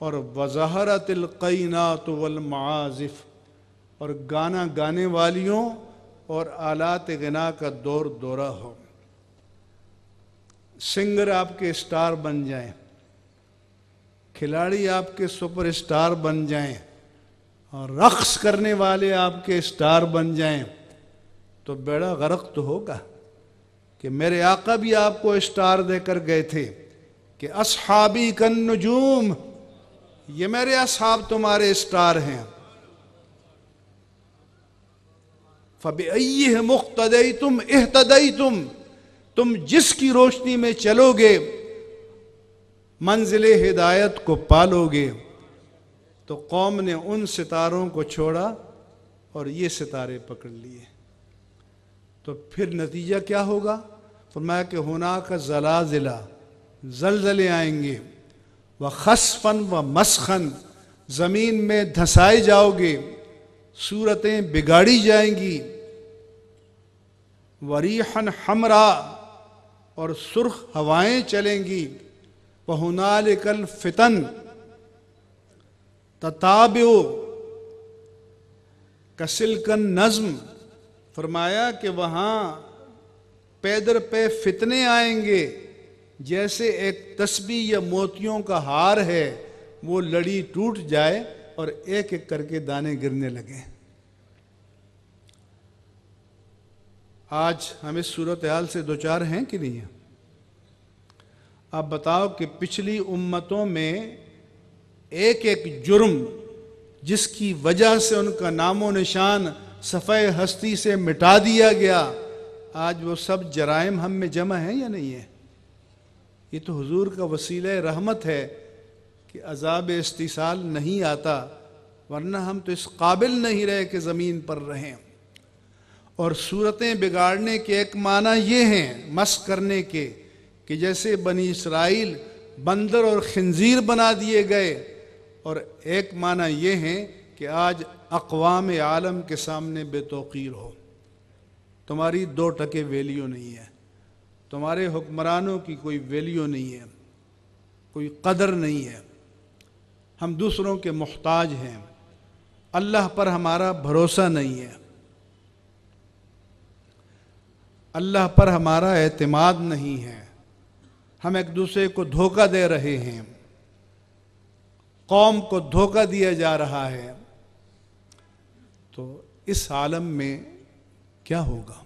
اور وظہرت القینات والمعازف، اور گانا گانے والیوں اور آلات غنا کا دور دورہ ہو۔ سنگر آپ کے اسٹار بن جائیں، کھلاڑی آپ کے سپر اسٹار بن جائیں، اور رقص کرنے والے آپ کے اسٹار بن جائیں، تو بیڑا غرق تو ہوگا کہ میرے آقا بھی آپ کو اسٹار دے کر گئے تھے کہ اصحابی کالنجوم، یہ میرے اصحاب تمہارے اسٹار ہیں۔ فَبِأَيِّهِ مُقْتَدَيْتُمْ اِهْتَدَيْتُمْ، تم جس کی روشنی میں چلو گے منزل ہدایت کو پالو گے۔ تو قوم نے ان ستاروں کو چھوڑا اور یہ ستارے پکڑ لیے، تو پھر نتیجہ کیا ہوگا؟ فرمایا کہ ہناک زلازلہ، زلزلے آئیں گے، وخسفاً ومسخاً، زمین میں دھسائے جاؤ گے، صورتیں بگاڑی جائیں گی، وریحاً حمراء، اور سرخ ہوائیں چلیں گی، وہنالک الفتن تتابع کسلک النظم، فرمایا کہ وہاں پے در پہ فتنے آئیں گے، جیسے ایک تسبیح یا موتیوں کا ہار ہے، وہ لڑی ٹوٹ جائے اور ایک ایک کر کے دانے گرنے لگیں۔ آج ہم اس صورتحال سے دوچار ہیں کہ نہیں ہیں؟ آپ بتاؤ کہ پچھلی امتوں میں ایک ایک جرم جس کی وجہ سے ان کا نام و نشان صفحہ ہستی سے مٹا دیا گیا، آج وہ سب جرائم ہم میں جمع ہیں یا نہیں ہیں؟ یہ تو حضور کا وسیلہ رحمت ہے کہ عذاب استیصال نہیں آتا، ورنہ ہم تو اس قابل نہیں رہے کہ زمین پر رہیں۔ اور صورتیں بگاڑنے کے ایک معنی یہ ہیں مسخ کرنے کے، کہ جیسے بنی اسرائیل بندر اور خنزیر بنا دیے گئے، اور ایک معنی یہ ہے کہ آج اقوام عالم کے سامنے بے توقیر ہو، تمہاری 2% ویلیو نہیں ہے، تمہارے حکمرانوں کی کوئی ویلیو نہیں ہے، کوئی قدر نہیں ہے، ہم دوسروں کے محتاج ہیں، اللہ پر ہمارا بھروسہ نہیں ہے، اللہ پر ہمارا اعتماد نہیں ہے، ہم ایک دوسرے کو دھوکہ دے رہے ہیں، قوم کو دھوکہ دیا جا رہا ہے، تو اس عالم میں کیا ہوگا؟